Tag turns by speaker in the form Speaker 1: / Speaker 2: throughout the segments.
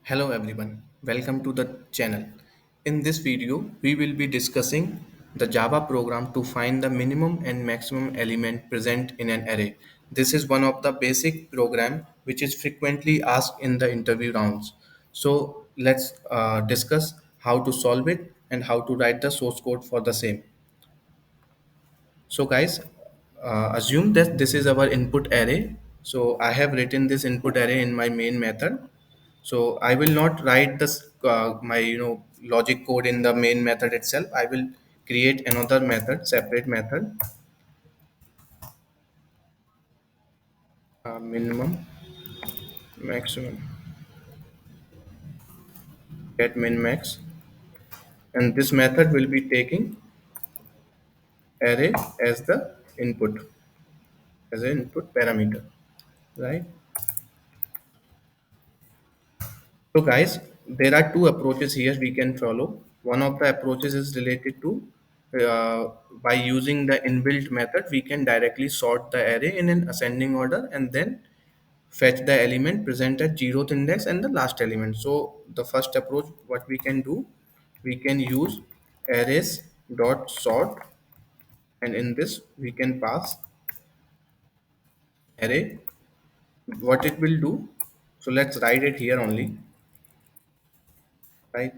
Speaker 1: Hello everyone, welcome to the channel. In this video, we will be discussing the Java program to find the minimum and maximum element present in an array. This is one of the basic program which is frequently asked in the interview rounds. So let's discuss how to solve it and how to write the source code for the same. So guys, assume that this is our input array. So I have written this input array in my main method. So I will not write this my logic code in the main method itself. I will create another method, separate method, minimum, maximum, get min max, and this method will be taking array as the input, as an input parameter, right? So guys, there are two approaches here we can follow. One of the approaches is related to by using the inbuilt method, we can directly sort the array in an ascending order and then fetch the element present at zeroth index and the last element. So the first approach, what we can do, we can use arrays dot sort, and in this we can pass array. What it will do? So let's write it here only, right?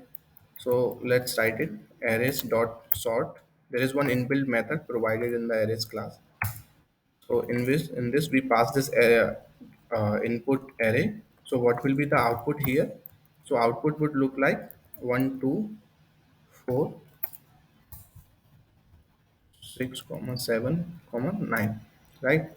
Speaker 1: So let's write it arrays dot sort. There is one inbuilt method provided in the arrays class. So in this we pass this input array. So what will be the output here? So output would look like 1, 2, 4, 6 comma 7 comma 9, right?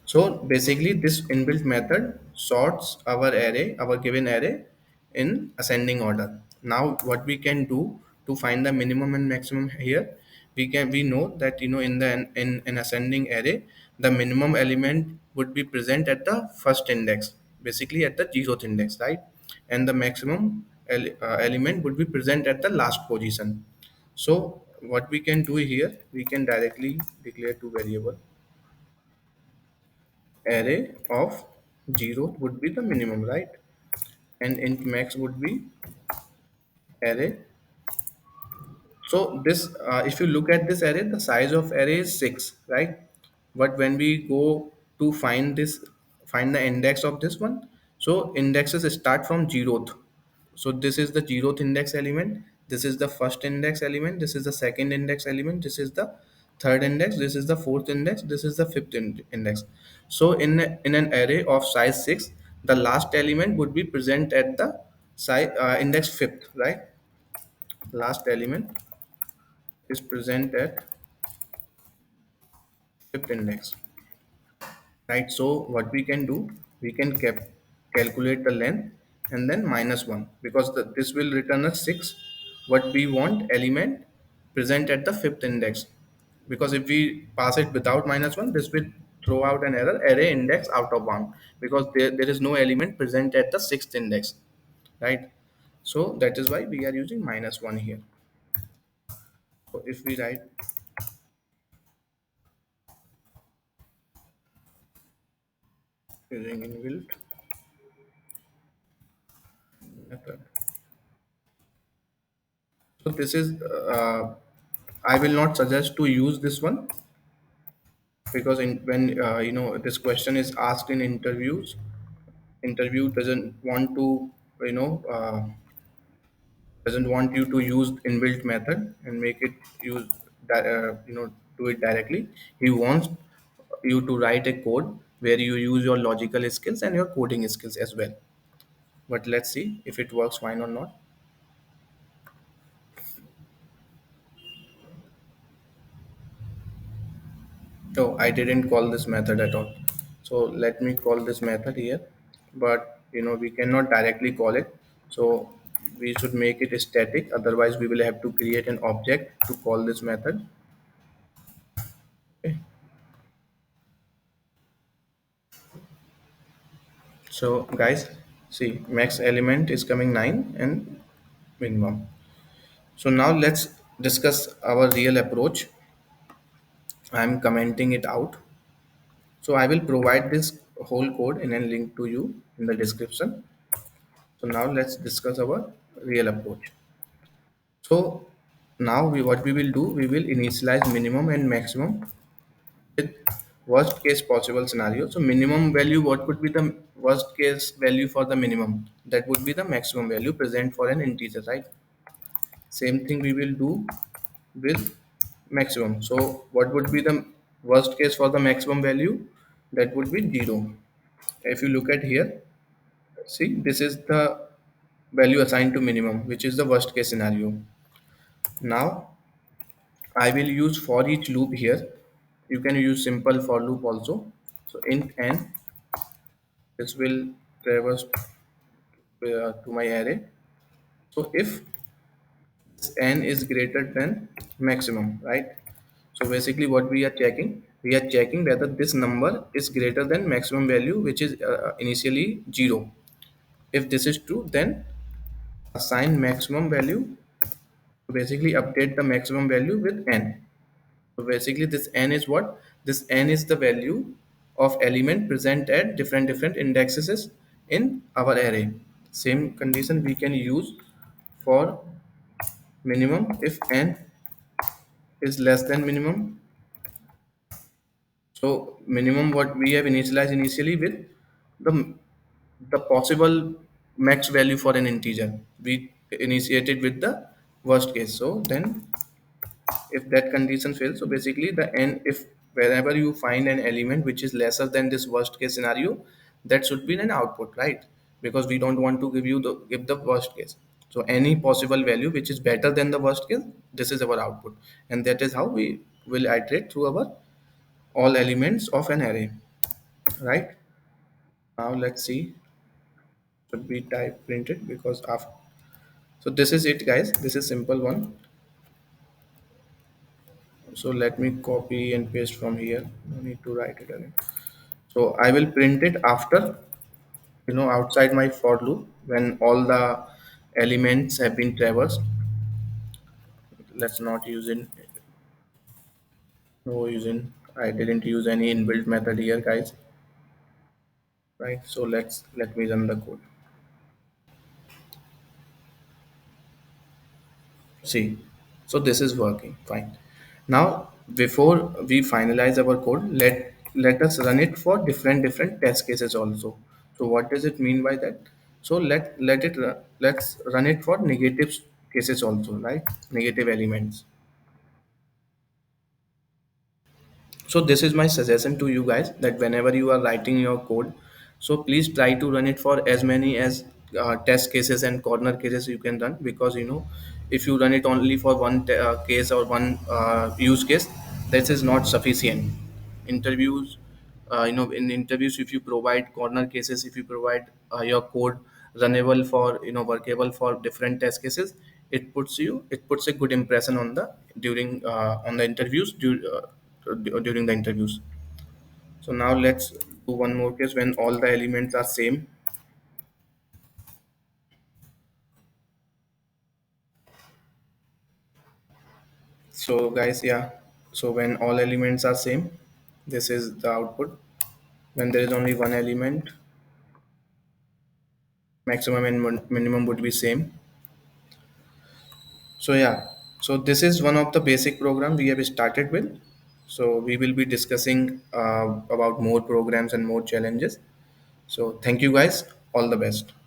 Speaker 1: So basically this inbuilt method sorts our given array in ascending order. Now what we can do to find the minimum and maximum here, we know that in an ascending array the minimum element would be present at the first index, basically at the zeroth index, right? And the maximum element would be present at the last position. So what we can do here, we can directly declare two variable. Array of 0 would be the minimum, right? And int max would be array. So this, if you look at this array, the size of array is 6, right? But when we go to find the index of this one, so indexes start from zeroth. So this is the zeroth index element, this is the first index element, this is the second index element, this is the third index, this is the fourth index, this is the fifth index. So in an array of size 6, the last element would be present at the index fifth, right? Last element is present at fifth index, right? So what we can do, we can calculate the length and then minus 1, because this will return a 6. What we want element present at the fifth index, because if we pass it without minus 1, this will throw out an error, array index out of bound, because there is no element present at the sixth index, right? So that is why we are using minus 1 here. So if we write using inbuilt method, so this is I will not suggest to use this one, because when this question is asked in interviews, interview doesn't want to you know uh, doesn't want you to use inbuilt method and make it use that do it directly. He wants you to write a code where you use your logical skills and your coding skills as well. But let's see if it works fine or not. No, I didn't call this method at all. So let me call this method here, but we cannot directly call it. So we should make it static. Otherwise, we will have to create an object to call this method. Okay. So guys, see, max element is coming 9 and minimum. So now let's discuss our real approach. I'm commenting it out. So I will provide this whole code in a link to you in the description. So now let's discuss our real approach. So now what we will do, we will initialize minimum and maximum with worst case possible scenario. So minimum value, what would be the worst case value for the minimum? That would be the maximum value present for an integer, right? Same thing we will do with maximum. So what would be the worst case for the maximum value? That would be 0. If you look at here, see, this is the value assigned to minimum, which is the worst case scenario. Now I will use for each loop here. You can use simple for loop also. So int n, this will traverse to my array. So if n is greater than maximum, right? So basically what we are checking whether this number is greater than maximum value, which is initially 0. If this is true, then assign maximum value. Basically update the maximum value with n. So basically this n is what? This n is the value of element present at different indexes in our array. Same condition we can use for minimum. If n is less than minimum, so minimum what we have initialized initially with the the possible max value for an integer. We initiated with the worst case. So then if that condition fails, so basically the n, if wherever you find an element which is lesser than this worst case scenario, that should be an output, right? Because we don't want to give the worst case. So any possible value which is better than the worst case, this is our output, and that is how we will iterate through our all elements of an array, right? Now let's see, should be type printed because after. So this is it, guys. This is simple one. So let me copy and paste from here. No need to write it again. So I will print it after, outside my for loop when all the elements have been traversed. Let's not use in no using. I didn't use any inbuilt method here, guys. Right. So let me run the code. See, so this is working fine. Now, before we finalize our code, let us run it for different test cases also. So what does it mean by that? So let's run it for negative cases also, right? Negative elements. So this is my suggestion to you guys, that whenever you are writing your code, so please try to run it for as many as test cases and corner cases you can run, because if you run it only for one case or one use case, this is not sufficient. Interviews, in interviews, if you provide corner cases, if you provide your code runnable for, workable for different test cases, it puts a good impression on the during on the interviews during the interviews. So now let's do one more case when all the elements are same. So guys, yeah, so when all elements are same, this is the output. When there is only one element, maximum and minimum would be same. So yeah, so this is one of the basic program we have started with. So we will be discussing about more programs and more challenges. So thank you guys, all the best.